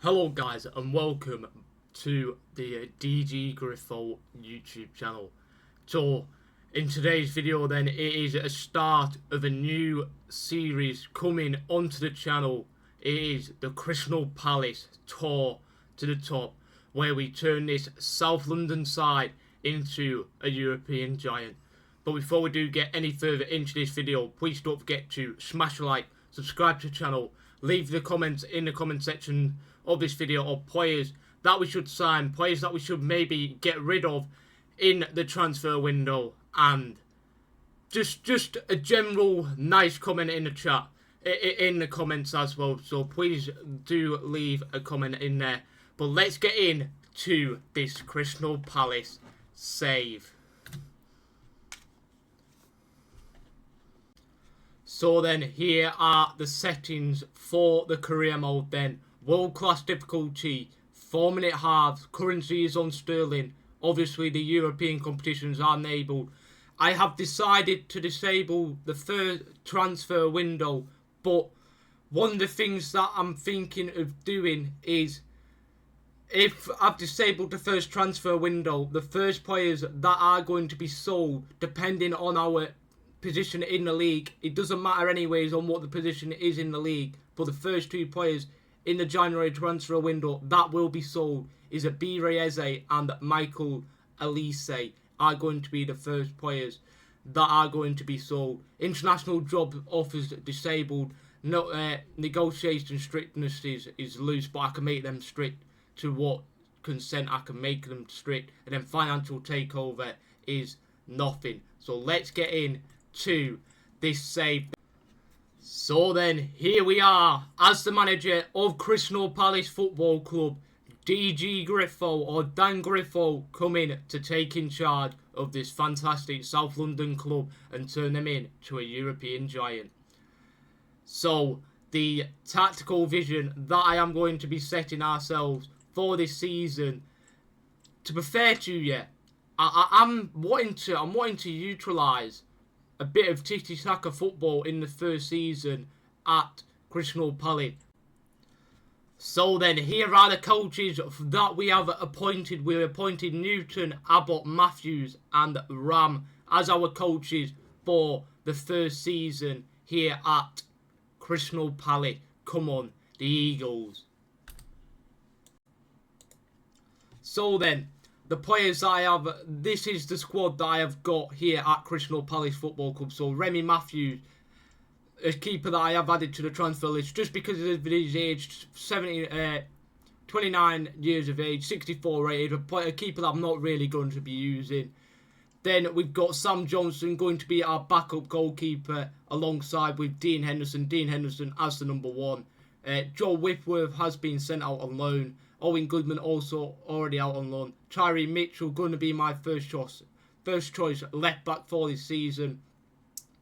Hello guys and welcome to the DGriffoo YouTube channel. So in today's video then, it is a start of a new series coming onto the channel. It is the Crystal Palace Tour to the Top, where we turn this South London side into a European giant. But before we do get any further into this video, please don't forget to smash a like, subscribe to the channel, leave the comments in the comment section of this video of players that we should sign, players that we should maybe get rid of in the transfer window, and just a general nice comment in the chat, in the comments as well. So please do leave a comment in there. But let's get into this Crystal Palace save. So then, here are the settings for the career mode then. World class difficulty, 4-minute halves, currency is on sterling. Obviously the European competitions are enabled. I have decided to disable the first transfer window, but one of the things that I'm thinking of doing is, if I've disabled the first transfer window, the first players that are going to be sold, depending on our position in the league, it doesn't matter anyways on what the position is in the league, but the first two players in the January transfer window that will be sold is Abireze and Michael Elise are going to be the first players that are going to be sold. International job offers disabled. No, negotiation strictness is loose, but I can make them strict to what consent I can make them strict. And then financial takeover is nothing. So let's get into this save. So then, here we are as the manager of Crystal Palace Football Club, DGriffoo or Dan Griffoo, coming to take in charge of this fantastic South London club and turn them into a European giant. So the tactical vision that I am going to be setting ourselves for this season, to be fair to you, I'm wanting to utilise a bit of tiki-taka football in the first season at Crystal Palace. So then, here are the coaches that we have appointed. We appointed Newton, Abbott, Matthews and Ram as our coaches for the first season here at Crystal Palace. Come on, the Eagles. So then, the players that I have, this is the squad that I have got here at Crystal Palace Football Club. So Remy Matthews, a keeper that I have added to the transfer list just because of his age, 29 years of age, 64 rated, a keeper that I'm not really going to be using. Then we've got Sam Johnson going to be our backup goalkeeper alongside with Dean Henderson as the number one. Joe Whitworth has been sent out on loan. Owen Goodman also already out on loan. Tyree Mitchell going to be my first choice left back for this season.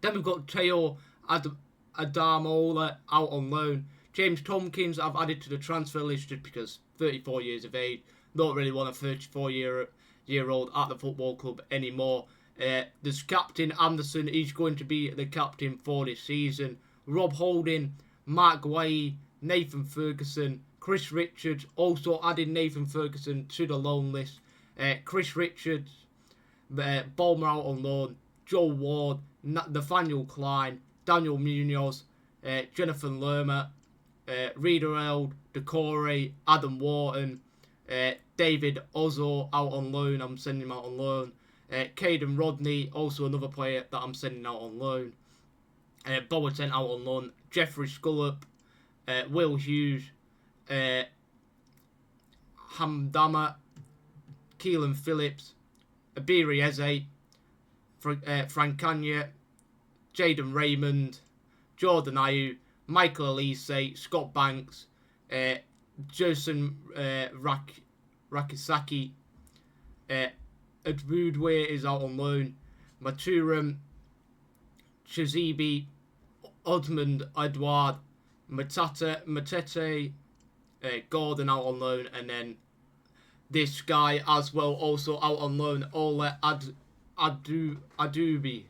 Then we've got Teo Adamola out on loan. James Tompkins I've added to the transfer list just because 34 years of age. Don't really want a 34-year-old at the football club anymore. There's Captain Anderson. He's going to be the captain for this season. Rob Holding, Mark Guay, Nathan Ferguson, Chris Richards, also added Nathan Ferguson to the loan list. Chris Richards, Balmer out on loan. Joe Ward, Nathaniel Klein, Daniel Munoz, Jonathan Lerma, Reader Eld, Decore, Adam Wharton, David Ozzo out on loan. I'm sending him out on loan. Caden Rodney, also another player that I'm sending out on loan. Boateng out on loan. Jeffrey Scullop, Will Hughes, Hamdama, Keelan Phillips, Abireze, Francania, Jaden Raymond, Jordan Ayew, Michael Elise, Scott Banks, Jason Rakisaki, Edwoodway is out on loan, Maturam, Chizibi, Odmond Edward, Matete, Gordon out on loan, and then this guy as well also out on loan, Ole Adubi.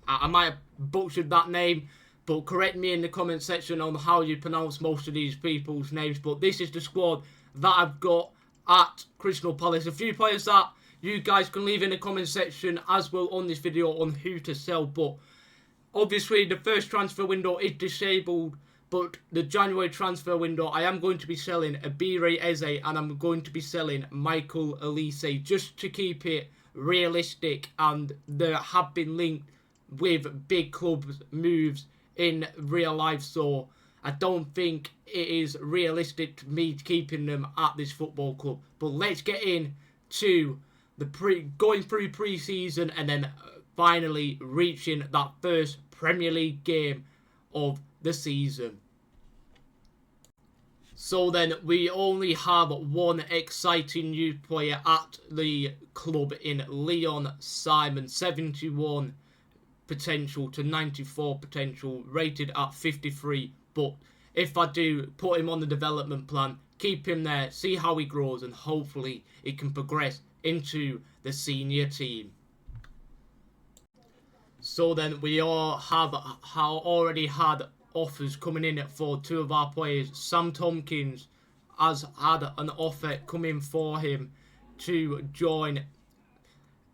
I might have butchered that name, But correct me in the comment section on how you pronounce most of these people's names. But this is the squad that I've got at Crystal Palace. A few players that you guys can leave in the comment section as well on this video on who to sell. But obviously the first transfer window is disabled. But the January transfer window, I am going to be selling Abire Eze and I'm going to be selling Michael Olise just to keep it realistic. And there have been linked with big clubs moves in real life, so I don't think it is realistic to me keeping them at this football club. But let's get in to the going through pre-season and then finally reaching that first Premier League game of the season. So then we only have one exciting new player at the club in Leon Simon, 71 potential to 94 potential, rated at 53. But if I do put him on the development plan, keep him there, see how he grows, and hopefully he can progress into the senior team. So then we all have already had offers coming in for two of our players. Sam Tompkins has had an offer coming for him to join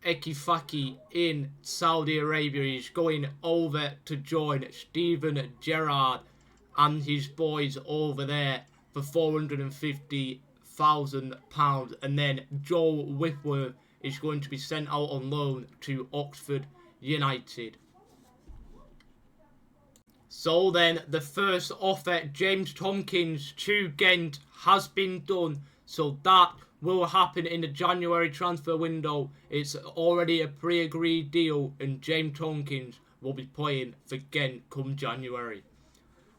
Ekifaki in Saudi Arabia. He's going over to join Steven Gerrard and his boys over there for £450,000. And then Joel Whitworth is going to be sent out on loan to Oxford United. So then the first offer, James Tompkins to Ghent, has been done. So that will happen in the January transfer window. It's already a pre-agreed deal and James Tompkins will be playing for Ghent come January.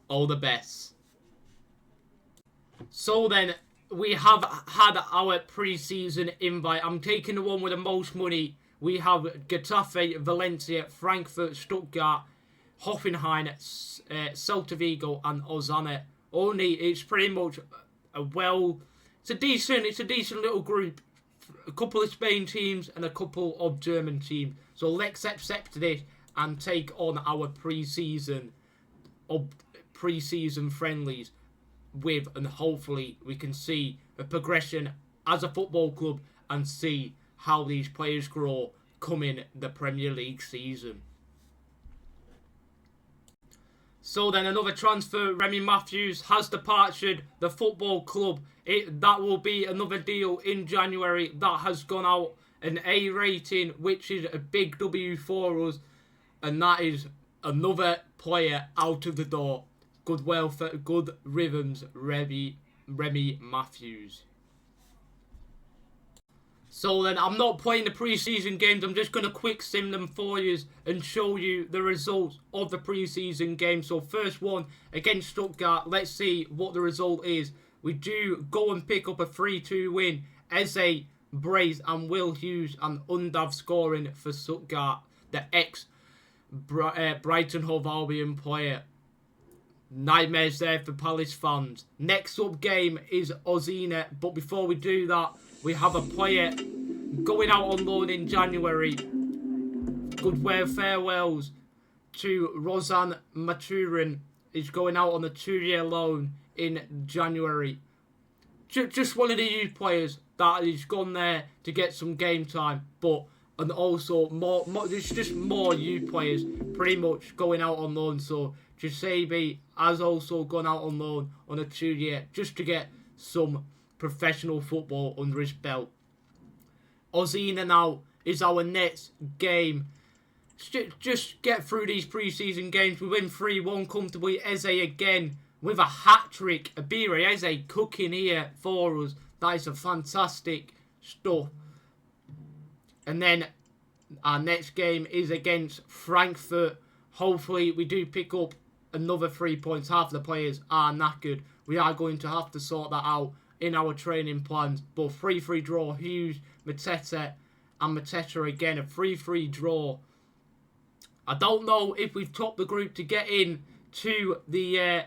All the best. So then we have had our pre-season invite. I'm taking the one with the most money. We have Getafe, Valencia, Frankfurt, Stuttgart, Hoffenheim, Celta Vigo and Osasuna. Only it's pretty much it's a decent little group. A couple of Spain teams and a couple of German teams. So let's accept this and take on our pre-season friendlies with, and hopefully we can see a progression as a football club and see how these players grow coming the Premier League season. So then another transfer, Remy Matthews has departed the football club. That will be another deal in January. That has gone out an A rating, which is a big W for us. And that is another player out of the door. Good welfare, good rhythms, Remy Matthews. So then I'm not playing the pre-season games. I'm just going to quick sim them for you and show you the results of the pre-season game. So first one against Stuttgart. Let's see what the result is. We do go and pick up a 3-2 win. Eze, Brace and Will Hughes and Undav scoring for Stuttgart. The ex-Brighton Hove Albion player. Nightmares there for Palace fans. Next up game is Osasuna. But before we do that, we have a player going out on loan in January. Goodwill farewells to Rozan Maturin. He's going out on a 2-year loan in January. Just one of the youth players that has gone there to get some game time. And also there's just more youth players pretty much going out on loan. So Giuseppe has also gone out on loan on a 2-year just to get some professional football under his belt. Osasuna now is our next game. Just get through these pre-season games. We win 3-1 comfortably. Eze again with a hat-trick. Abire Eze cooking here for us. That is a fantastic stuff. And then our next game is against Frankfurt. Hopefully we do pick up another 3 points. Half of the players are knackered. We are going to have to sort that out in our training plans. But 3-3 draw. Hughes, Mateta and Mateta again. A 3-3 draw. I don't know if we've topped the group to get into the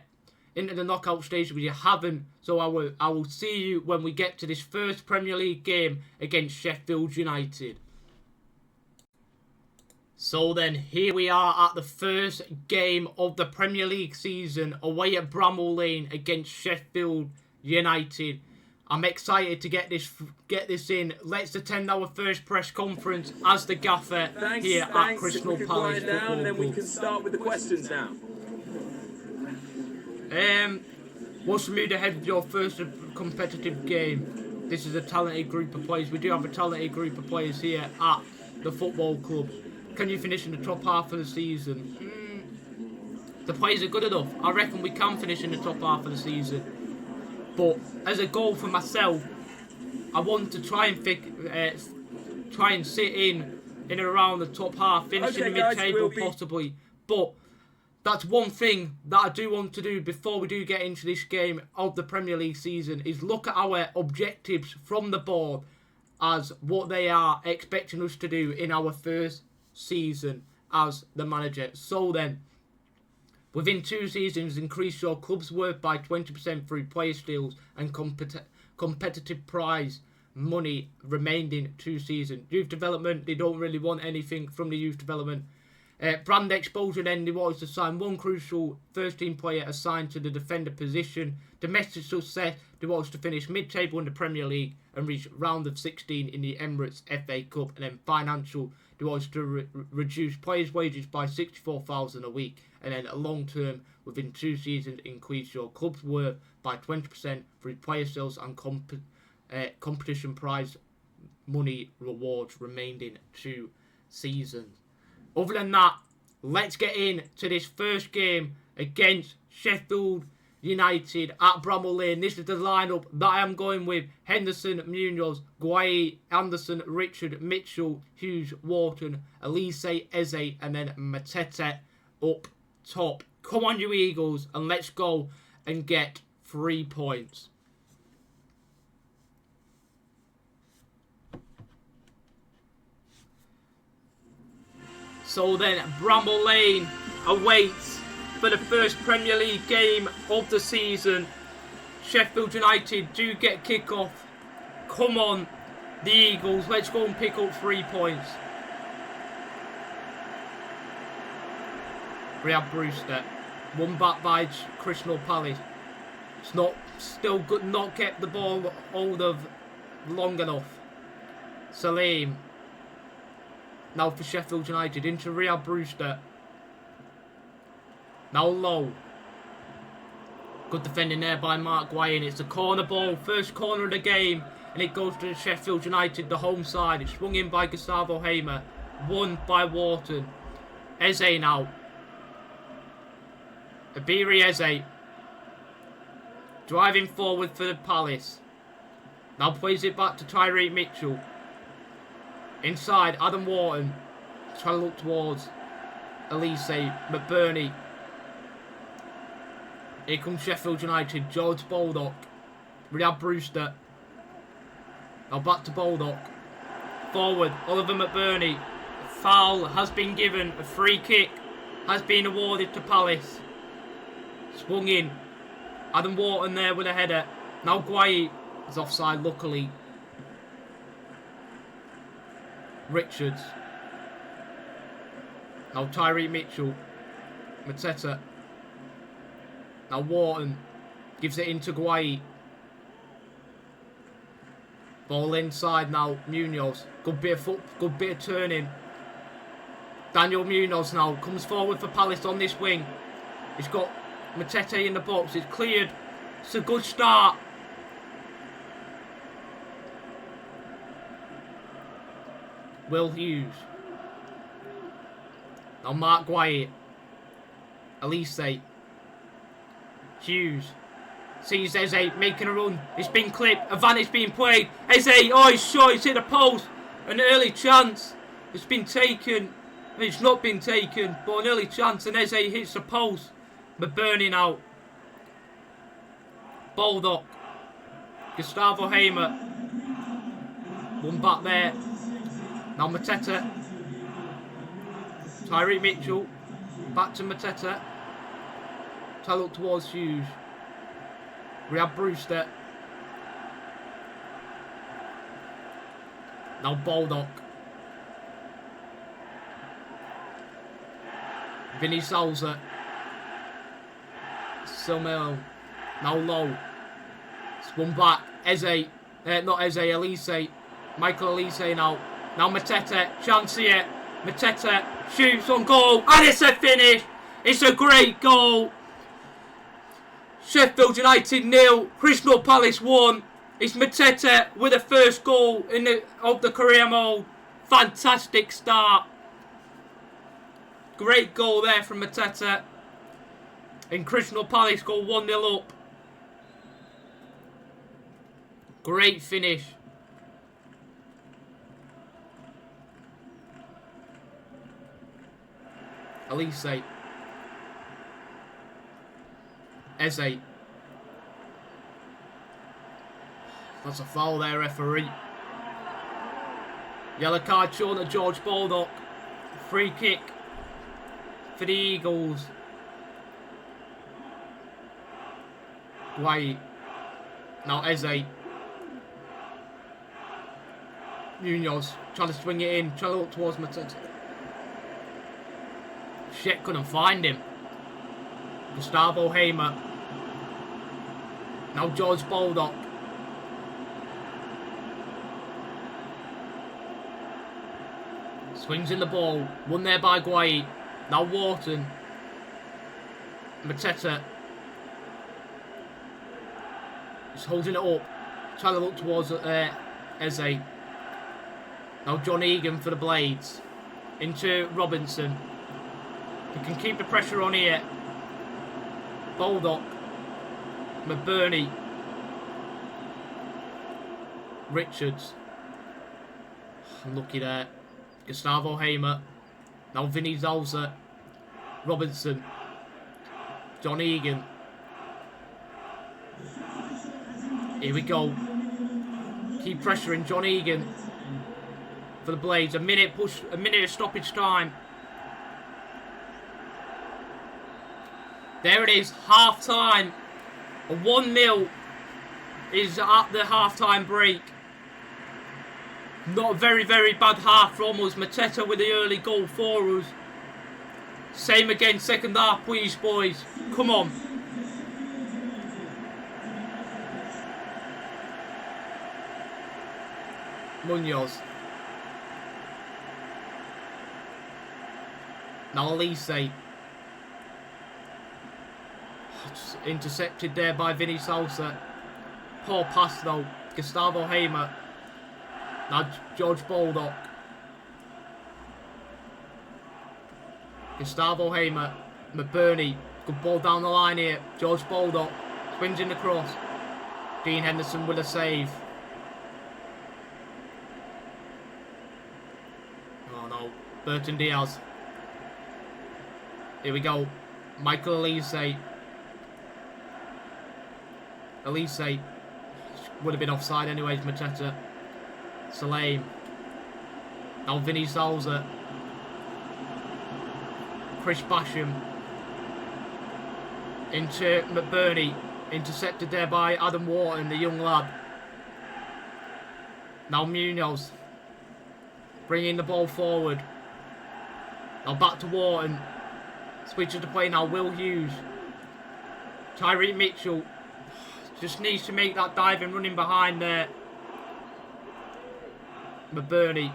knockout stage, but you haven't. So I will see you when we get to this first Premier League game against Sheffield United. So then, here we are at the first game of the Premier League season, away at Bramall Lane against Sheffield United. I'm excited to get this in. Let's attend our first press conference as the gaffer here at Crystal Palace Football Club. And then we can start with the questions now. What's the mood ahead of your first competitive game? This is a talented group of players. We do have a talented group of players here at the football club. Can you finish in the top half of the season? The players are good enough. I reckon we can finish in the top half of the season. But as a goal for myself, I want to try and sit in and around the top half, finish in the mid-table possibly. But that's one thing that I do want to do before we do get into this game of the Premier League season, is look at our objectives from the board as what they are expecting us to do in our first season as the manager. So then, within 2 seasons, increase your club's worth by 20% through player steals and competitive prize money remaining 2 seasons. Youth development, they don't really want anything from the youth development. Brand exposure, then they want us to sign 1 crucial first-team player assigned to the defender position. Domestic success, they want us to finish mid-table in the Premier League and reach round of 16 in the Emirates FA Cup. And then financial, they want us to reduce players' wages by $64,000 a week. And then long-term, within 2 seasons, increase your club's worth by 20% through player sales and competition prize money rewards remaining 2 seasons. Other than that, let's get into this first game against Sheffield United at Bramall Lane. This is the lineup that I am going with: Henderson, Munoz, Guay, Anderson, Richard, Mitchell, Hughes, Wharton, Elise, Eze, and then Matete up top. Come on, you Eagles, and let's go and get 3 points. So then, Bramall Lane awaits for the first Premier League game of the season. Sheffield United do get kick-off. Come on, the Eagles, let's go and pick up 3 points. Riyad Brewster, won back by Crystal Palace. It's still good, not kept the ball hold of long enough. Salim. Now for Sheffield United, into Riyad Brewster. Now low. Good defending there by Mark Guay, and it's a corner ball. First corner of the game, and it goes to Sheffield United, the home side. It's swung in by Gustavo Hamer. Won by Wharton. Eze now. Abiri Eze. Driving forward for the Palace. Now plays it back to Tyreek Mitchell. Inside, Adam Wharton. Trying to look towards Elise, McBurney. Here comes Sheffield United. George Baldock. Riyad Brewster. Now back to Baldock. Forward, Oliver McBurney. Foul has been given. A free kick has been awarded to Palace. Swung in. Adam Wharton there with a header. Now Guay is offside, luckily. Richards. Now Tyreek Mitchell. Mateta. Now Wharton gives it into Guay. Ball inside now. Munoz. Good bit of turning. Daniel Munoz now comes forward for Palace on this wing. He's got Matete in the box. It's cleared. It's a good start. Will Hughes. Now Mark Guay. Elise. Hughes. Sees Eze making a run. It's been clipped. Advantage being played. Eze. Oh, he's shot. He's hit a post. An early chance. It's been taken. It's not been taken. But an early chance. And Eze hits the post. McBurney out. Baldock. Gustavo Hamer. One back there. Now Mateta. Tyreek Mitchell. Back to Mateta. Try look towards Hughes. Riyad Brewster. Now Baldock. Vinny Salza. Silmel. Now low. Spun back. Eze. Not Eze. Elise. Michael Elise now. Now Mateta. Chance here. Mateta shoots on goal. And it's a finish. It's a great goal. Sheffield United 0. Crystal Palace 1. It's Mateta with the first goal of the career mode. Fantastic start. Great goal there from Mateta. And Crystal Palace go 1-0 up. Great finish. Elise. Eze. That's a foul there, referee. Yellow card shown to George Baldock. Free kick for the Eagles. White. Now Eze. Munoz trying to swing it in, trying to look towards Mateta. Shit, couldn't find him. Gustavo Hamer. Now George Baldock. Swings in the ball. Won there by Guai. Now Wharton. Mateta. He's holding it up. Trying to look towards Eze. Now John Egan for the Blades. Into Robinson. He can keep the pressure on here. Baldock. McBurney. Richards. Unlucky there. Gustavo Hamer. Now Vinny Zalza. Robinson. John Egan. Here we go. Keep pressuring John Egan for the Blades. A minute of stoppage time. There it is, half time. A 1-0 is at the half time break. Not a very, very bad half from us. Mateta with the early goal for us. Same again, second half, please, boys. Come on. Munoz. Now Elise. Intercepted there by Vinny Salsa. Poor pass though. Gustavo Hamer. Now George Baldock. Gustavo Hamer. McBurney. Good ball down the line here. George Baldock. Swings in the cross. Dean Henderson with a save. Oh no. Burton Diaz. Here we go. Michael Elise. Elise would have been offside anyways. Mateta. Salame. Now Vinny Salza. Chris Basham. Into McBurney. Intercepted there by Adam Wharton, the young lad. Now Munoz. Bringing the ball forward. Now back to Wharton. Switches to play now. Will Hughes. Tyreek Mitchell. Just needs to make that dive and running behind there. McBurney.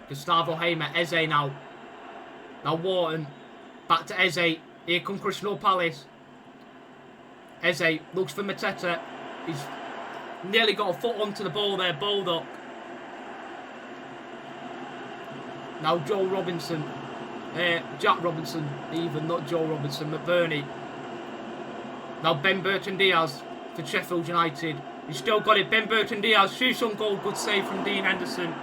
Gustavo Hamer. Eze now. Now Wharton. Back to Eze. Here comes Crystal Palace. Eze looks for Mateta. He's nearly got a foot onto the ball there. Baldock. Now Joe Robinson. Jack Robinson even, not Joe Robinson. McBurney. Now Ben Burton Diaz for Sheffield United. He's still got it. Ben Burton Diaz shoots on goal. Good save from Dean Henderson.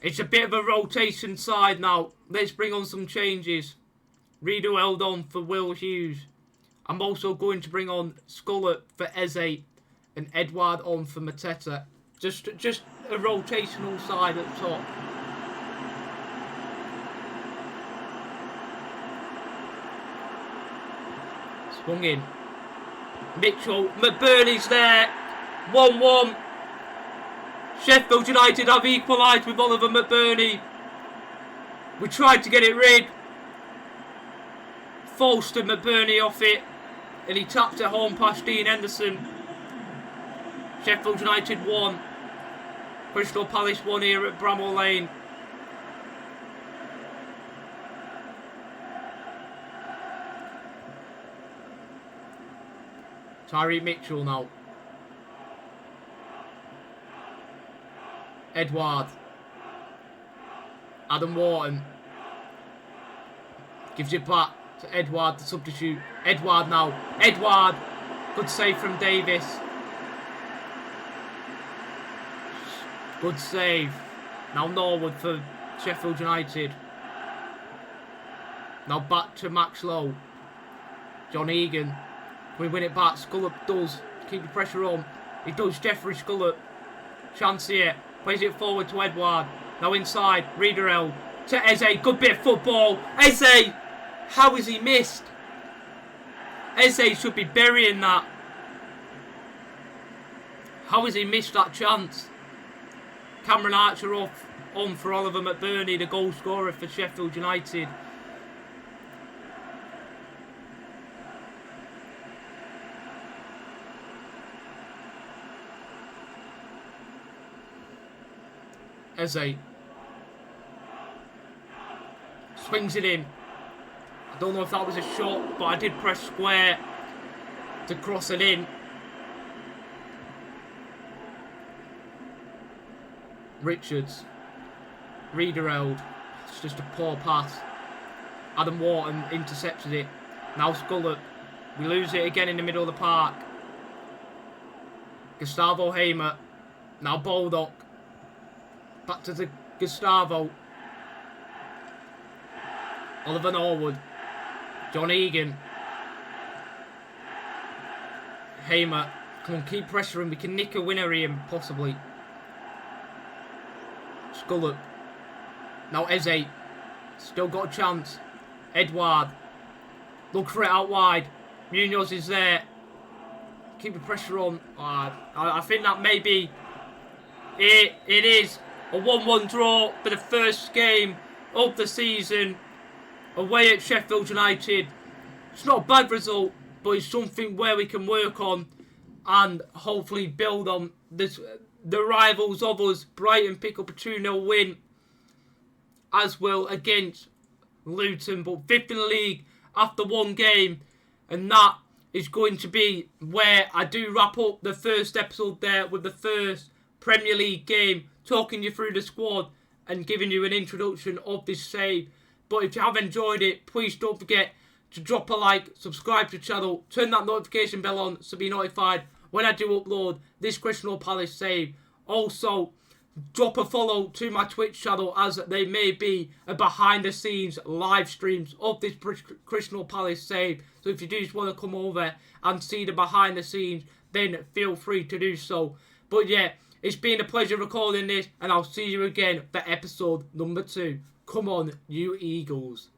It's a bit of a rotation side now. Let's bring on some changes. Rido Eldon for Will Hughes. I'm also going to bring on Scullert for Eze and Edward on for Mateta. Just a rotational side at the top. Swung in. Mitchell. McBurney's there. 1-1. Sheffield United have equalised with Oliver McBurney. We tried to get it rid. Falston McBurney off it. And he tapped it home past Dean Henderson. Sheffield United 1. Crystal Palace 1 here at Bramall Lane. Tyreek Mitchell now. Edouard. Adam Wharton. Gives it back to Edouard, the substitute. Edouard now. Edouard. Good save from Davis. Good save. Now Norwood for Sheffield United. Now back to Max Lowe. John Egan. Can we win it back? Scullop does. Keep the pressure on. He does. Jeffrey Scullop. Chance here. Plays it forward to Edouard. Now inside. Riederel. To Eze. Good bit of football. Eze. How has he missed? Eze should be burying that. How has he missed that chance? Cameron Archer off on for Oliver McBurney, the goal scorer for Sheffield United. Eze swings it in. I don't know if that was a shot, but I did press square to cross it in. Richards. Riedereld. It's just a poor pass. Adam Wharton intercepted it. Now Scullop. We lose it again in the middle of the park. Gustavo Hamer. Now Baldock. Back to the Gustavo. Oliver Norwood. John Egan. Hamer. Come on, keep pressuring. We can nick a winner here, possibly. Scullop. Now Eze. Still got a chance. Edouard. Look for it out wide. Munoz is there. Keep the pressure on. I think that may be it. It is a 1-1 draw for the first game of the season away at Sheffield United. It's not a bad result, but it's something where we can work on and hopefully build on this. The rivals of us, Brighton, pick up a 2-0 win, as well against Luton, but 5th in the league after one game, and that is going to be where I do wrap up the first episode there with the first Premier League game, talking you through the squad and giving you an introduction of this save. But if you have enjoyed it, please don't forget to drop a like, subscribe to the channel, turn that notification bell on to be notified when I do upload this Crystal Palace save. Also, drop a follow to my Twitch channel, as they may be a behind the scenes live streams of this Crystal Palace save. So if you do just want to come over and see the behind the scenes, then feel free to do so. But yeah, it's been a pleasure recording this, and I'll see you again for episode number 2. Come on, you Eagles.